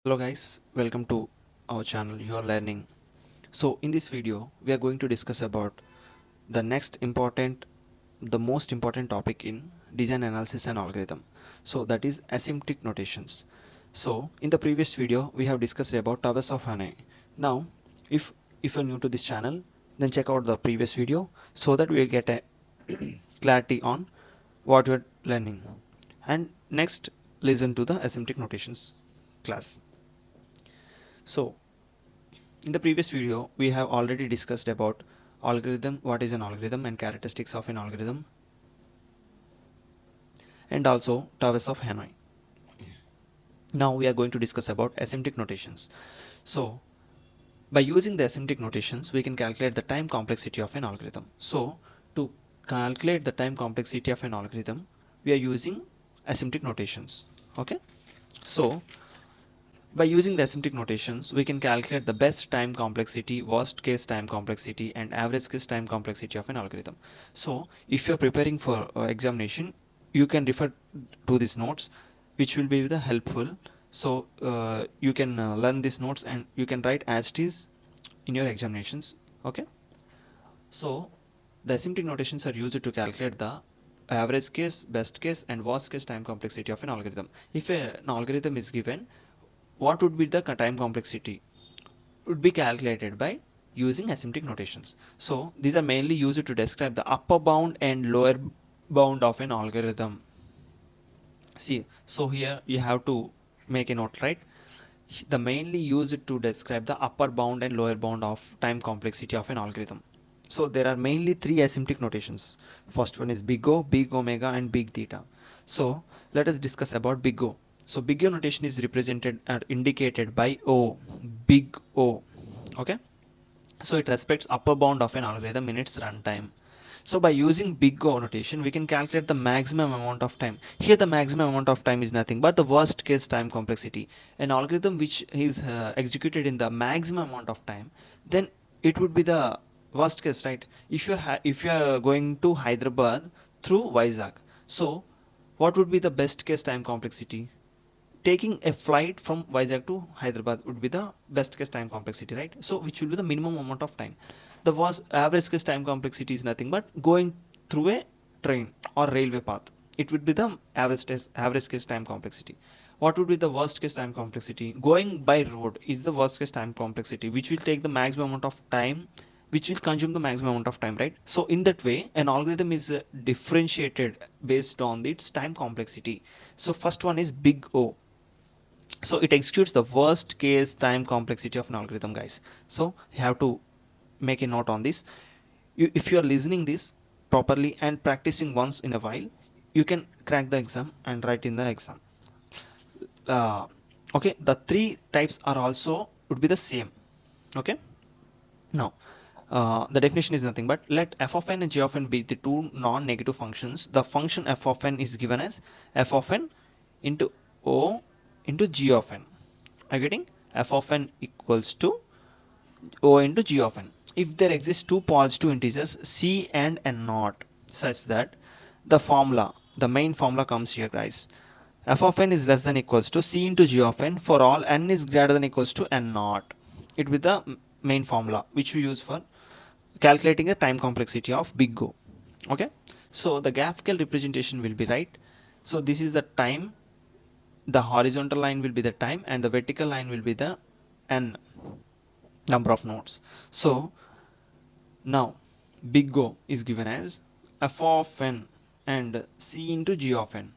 Hello guys, welcome to our channel You Are Learning. So in this video we are going to discuss about the most important topic in design analysis and algorithm. So that is asymptotic notations. So in the previous video we have discussed about towers of Hanoi. Now if you're new to this channel, then check out the previous video so that we get a clarity on what you're learning. And next listen to the asymptotic notations class. So in the previous video, we have already discussed about algorithm, what is an algorithm and characteristics of an algorithm, and also towers of Hanoi. Now we are going to discuss about asymptotic notations. So by using the asymptotic notations, we can calculate the time complexity of an algorithm. So to calculate the time complexity of an algorithm, we are using asymptotic notations. Okay. So by using the asymptotic notations, we can calculate the best time complexity, worst case time complexity, and average case time complexity of an algorithm. So, if you're preparing for examination, you can refer to these notes, which will be the helpful. So, you can learn these notes and you can write as it is in your examinations. Okay. So, the asymptotic notations are used to calculate the average case, best case, and worst case time complexity of an algorithm. If an algorithm is given, what would be the time complexity? Would be calculated by using asymptotic notations. So these are mainly used to describe the upper bound and lower bound of an algorithm. See, so here you have to make a note, right? The mainly used to describe the upper bound and lower bound of time complexity of an algorithm. So there are mainly three asymptotic notations. First one is big O, big omega, and big theta. So let us discuss about big O. So big O notation is represented or indicated by O, big O. Okay. So it respects upper bound of an algorithm in its runtime. So by using big O notation, we can calculate the maximum amount of time. Here the maximum amount of time is nothing but the worst case time complexity. An algorithm which is executed in the maximum amount of time, then it would be the worst case, right? If you are going to Hyderabad through Vizag, so what would be the best case time complexity? Taking a flight from Vizag to Hyderabad would be the best case time complexity, right? So which will be the minimum amount of time. The was average case time complexity is nothing but going through a train or railway path. It would be the average case time complexity. What would be the worst case time complexity? Going by road is the worst case time complexity, which will take the maximum amount of time, which will consume the maximum amount of time, right? So in that way, an algorithm is differentiated based on its time complexity. So first one is big O. So it executes the worst case time complexity of an algorithm, guys. So you have to make a note on this. If you are listening this properly and practicing once in a while, you can crack the exam and write in the exam. Okay, the three types are also would be the same. Okay. Now, the definition is nothing but let f of n and g of n be the two non-negative functions. The function f of n is given as f of n into o into g of n. Are you getting? F of n equals to o into g of n. If there exist two positive integers c and n naught, such that the main formula comes here, guys. F of n is less than equals to c into g of n for all n is greater than equals to n naught. It will be the main formula which we use for calculating the time complexity of big O. Okay. So the graphical representation will be right. So this is the time, the horizontal line will be the time, and the vertical line will be the n number of nodes. So now big O is given as f of n and c into g of n.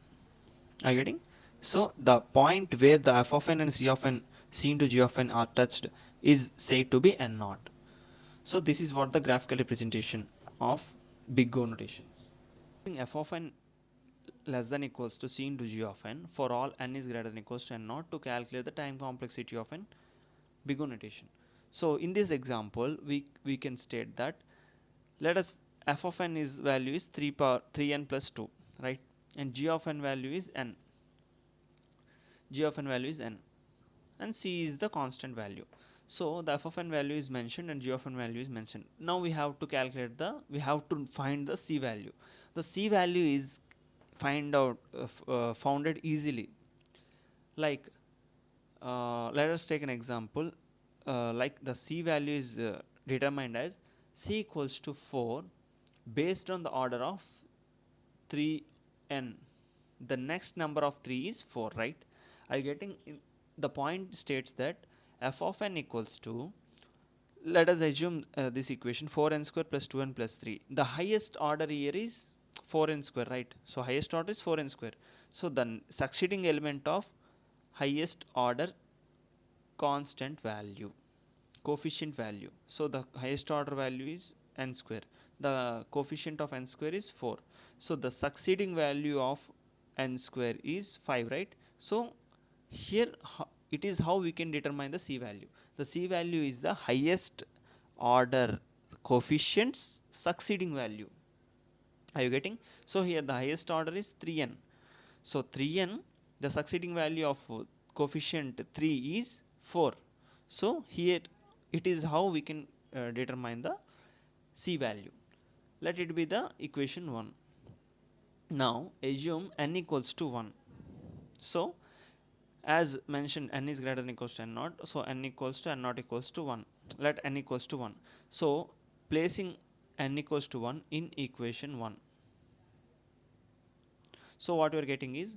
Are you getting? So the point where the f of n and c into g of n are touched is said to be n naught. So this is what the graphical representation of big O notations. F of n less than equals to c into g of n for all n is greater than equals to n naught to calculate the time complexity of an big O notation. So in this example, we can state that let us f of n is value is 3n plus 2, right? And g of n value is n. G of n value is n, and c is the constant value. So the f of n value is mentioned and g of n value is mentioned. Now we have to find the c value. The c value is founded easily, like Let us take an example. Like the C value is determined as C equals to 4 based on the order of 3n. The next number of 3 is 4, right? Are you getting the point states that f of n equals to, let us assume this equation 4n square plus 2n plus 3. The highest order here is 4n square, right? So highest order is 4n square. So the succeeding element of highest order constant value, coefficient value. So the highest order value is n square. The coefficient of n square is 4. So the succeeding value of n square is 5, right? So here it is how we can determine the C value. The C value is the highest order coefficient's succeeding value. Are you getting? So here the highest order is 3n. So 3n, the succeeding value of coefficient 3 is 4. So here it is how we can determine the C value. Let it be the equation 1. Now assume n equals to 1. So as mentioned, n is greater than equals to n naught, so n equals to n naught equals to 1. Let n equals to 1. So placing n equals to 1 in equation 1. So what we are getting is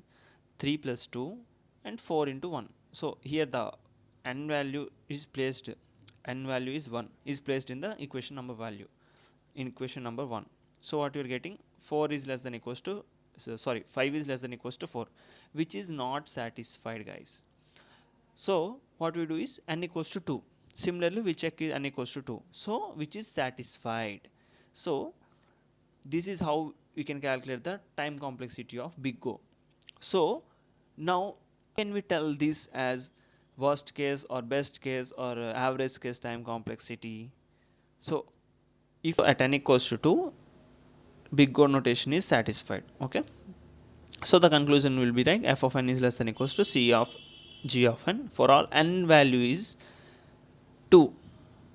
3 plus 2 and 4 into 1. So here the n value is placed, n value is 1, is placed in the equation number value, in equation number 1. So what you are getting, 4 is less than equals to, so sorry, 5 is less than equals to 4, which is not satisfied, guys. So what we do is n equals to 2. Similarly we check is n equals to 2, so which is satisfied. So this is how we can calculate the time complexity of big O. So now can we tell this as worst case or best case or average case time complexity? So if at n equals to 2, big O notation is satisfied. Okay, so the conclusion will be like f of n is less than equals to c of g of n for all n value is 2.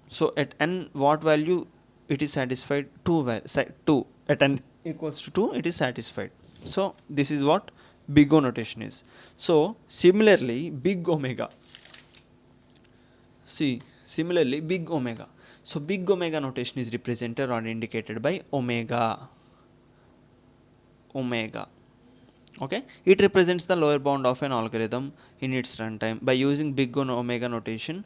So at n what value it is satisfied, 2 at n equals to 2 it is satisfied. So this is what big O notation is. So similarly big omega, see similarly big omega, so big omega notation is represented or indicated by omega. Okay, it represents the lower bound of an algorithm in its runtime. By using big omega notation,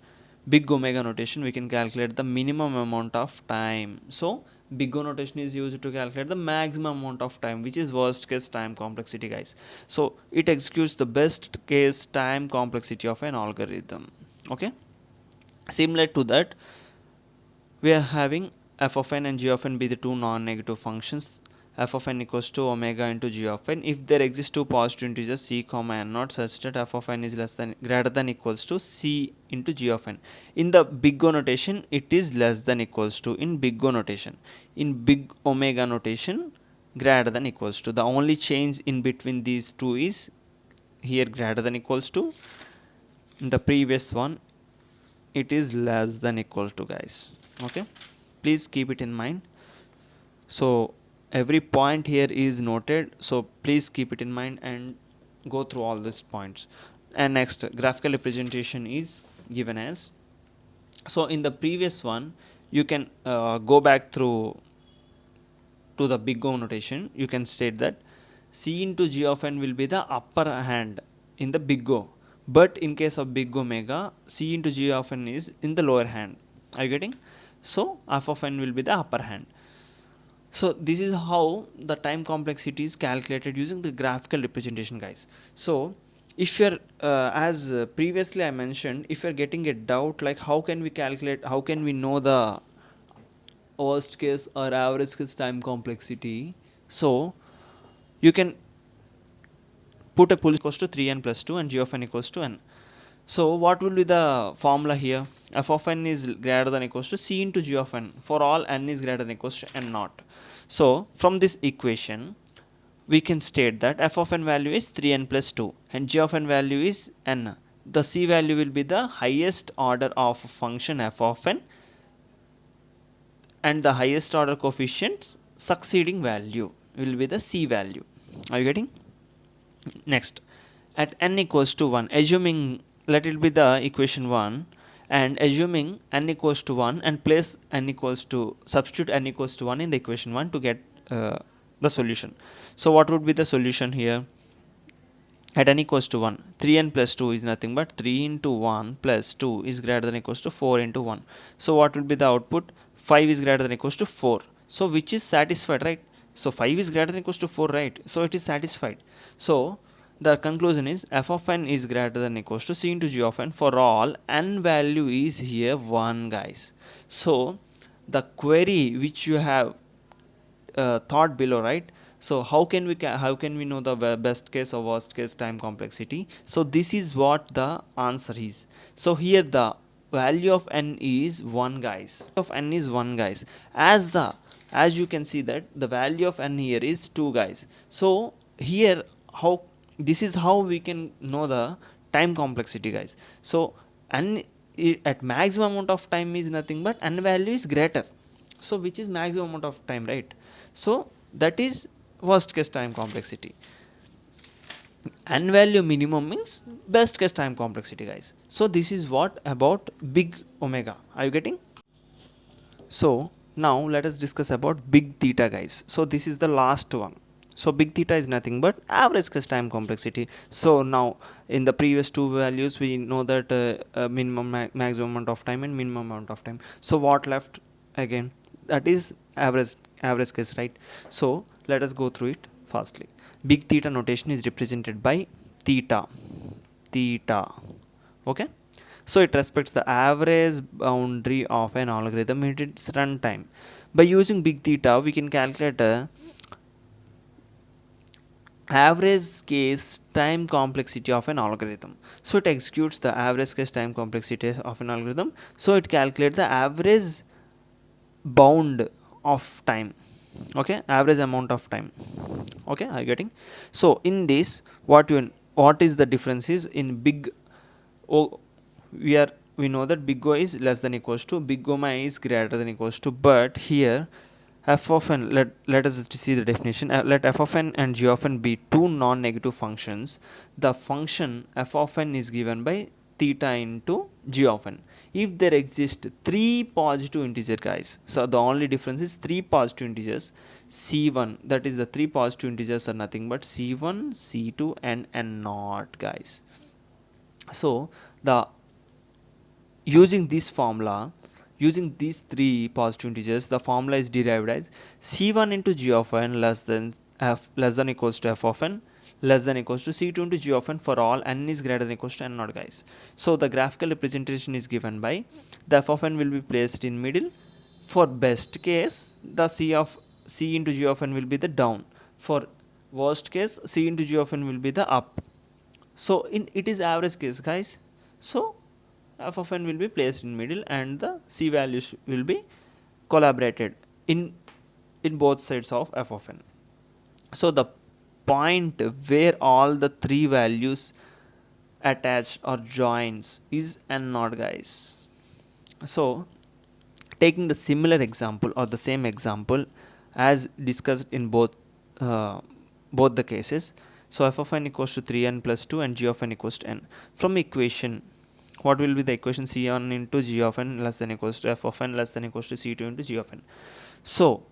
we can calculate the minimum amount of time. So big O notation is used to calculate the maximum amount of time, which is worst case time complexity, guys. So it executes the best case time complexity of an algorithm. Okay, similar to that, we are having f of n and g of n be the two non-negative functions. F of n equals to omega into g of n if there exist two positive integers c comma n naught such that f of n is less than greater than equals to c into g of n. In the big O notation it is less than equals to in big O notation. In big omega notation greater than equals to. The only change in between these two is here greater than equals to. In the previous one it is less than equals to, guys. Okay, please keep it in mind. So every point here is noted, so please keep it in mind and go through all these points. And next graphical representation is given as, so in the previous one you can go back through to the big O notation. You can state that c into g of n will be the upper hand in the big O, but in case of big omega c into g of n is in the lower hand. Are you getting? So f of n will be the upper hand. So this is how the time complexity is calculated using the graphical representation, guys. So if you're as previously I mentioned, if you're getting a doubt like how can we calculate, how can we know the worst case or average case time complexity, so you can put a pool equals to 3n plus 2 and g of n equals to n. So what will be the formula here? F of n is greater than equals to c into g of n for all n is greater than equals to n naught. So from this equation we can state that f of n value is 3n plus 2 and g of n value is n. The c value will be the highest order of function f of n and the highest order coefficients succeeding value will be the c value. Are you getting? Next, at n equals to 1, assuming let it be the equation 1, and assuming n equals to 1 and place n equals to substitute n equals to 1 in the equation 1 to get the solution. So what would be the solution here? At n equals to 1, 3n plus 2 is nothing but 3 into 1 plus 2 is greater than equals to 4 into 1. So what will be the output? 5 is greater than equals to 4. So which is satisfied, right? So 5 is greater than equals to 4, right? So it is satisfied. So the conclusion is f of n is greater than equals to c into g of n for all n value is here 1, guys. So the query which you have thought below, right? So how can we know the best case or worst case time complexity? So this is what the answer is. So here the value of n is 1, guys. Of n is 1, guys. As you can see that the value of n here is 2, guys. So here, how this is how we can know the time complexity, guys. So n at maximum amount of time is nothing but n value is greater. So which is maximum amount of time, right? So that is worst case time complexity. N value minimum means best case time complexity, guys. So this is what about big omega. Are you getting? So now let us discuss about big theta, guys. So this is the last one. So big theta is nothing but average case time complexity. So now in the previous two values we know that minimum maximum amount of time and minimum amount of time. So what left again? That is average case, right? So let us go through it fastly. Big theta notation is represented by theta. Okay, so it respects the average boundary of an algorithm in its runtime. By using big theta, we can calculate a average case time complexity of an algorithm. So it executes the average case time complexity of an algorithm. So it calculates the average bound of time. Okay, average amount of time. Okay, are you getting? So in this, what is the difference is in big O, we know that big O is less than equals to big omma is greater than equals to, but here f of n, let us see the definition. Let f of n and g of n be two non-negative functions. The function f of n is given by theta into g of n. If there exist three positive integers, guys, so the only difference is three positive integers. C1, that is the three positive integers are nothing but C1, C2 and N0, guys. So the using this formula, using these three positive integers, the formula is derived as c1 into g of n less than equals to f of n less than equals to c2 into g of n for all n is greater than equals to n naught, guys. So the graphical representation is given by the f of n will be placed in middle. For best case, the c into g of n will be the down. For worst case, c into g of n will be the up. So it is average case, guys. So f of n will be placed in middle and the c values will be collaborated in both sides of f of n. So the point where all the three values attach or joins is n naught, guys. So taking the similar example or the same example as discussed in uh, both the cases. So f of n equals to 3n plus 2 and g of n equals to n. From equation, what will be the equation? C1 into g of n less than equals to f of n less than equals to c2 into g of n. So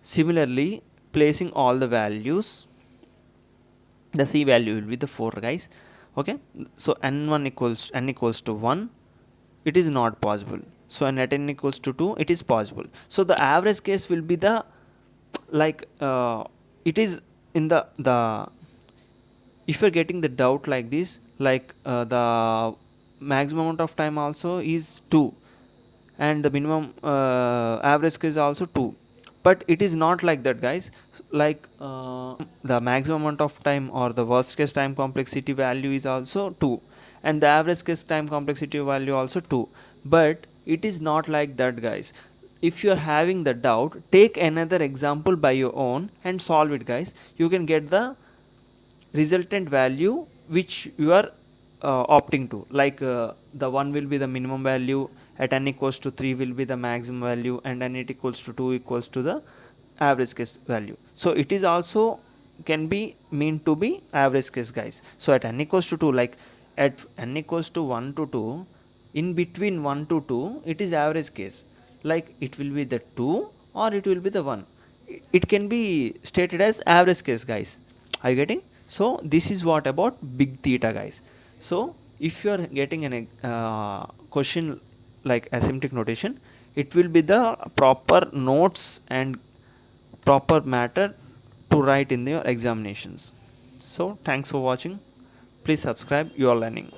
similarly, placing all the values, the c value will be the 4, guys. Okay, so n1 equals to 1, it is not possible. So n at n equals to 2, it is possible. So the average case will be the like it is in the if you're getting the doubt like this, like the maximum amount of time also is 2 and the minimum average case also 2, but it is not like that, guys. Like the maximum amount of time or the worst case time complexity value is also 2 and the average case time complexity value also 2, but it is not like that, guys. If you are having the doubt, take another example by your own and solve it, guys. You can get the resultant value which you are opting to, like the one will be the minimum value, at n equals to 3 will be the maximum value, and n it equals to 2 equals to the average case value. So it is also can be mean to be average case, guys. So at n equals to 2, like at n equals to 1 to 2, in between 1 to 2 it is average case, like it will be the 2 or it will be the 1. It can be stated as average case, guys. Are you getting? So this is what about big theta, guys. So if you are getting an question like asymptotic notation, it will be the proper notes and proper matter to write in your examinations. So thanks for watching. Please subscribe. You are learning.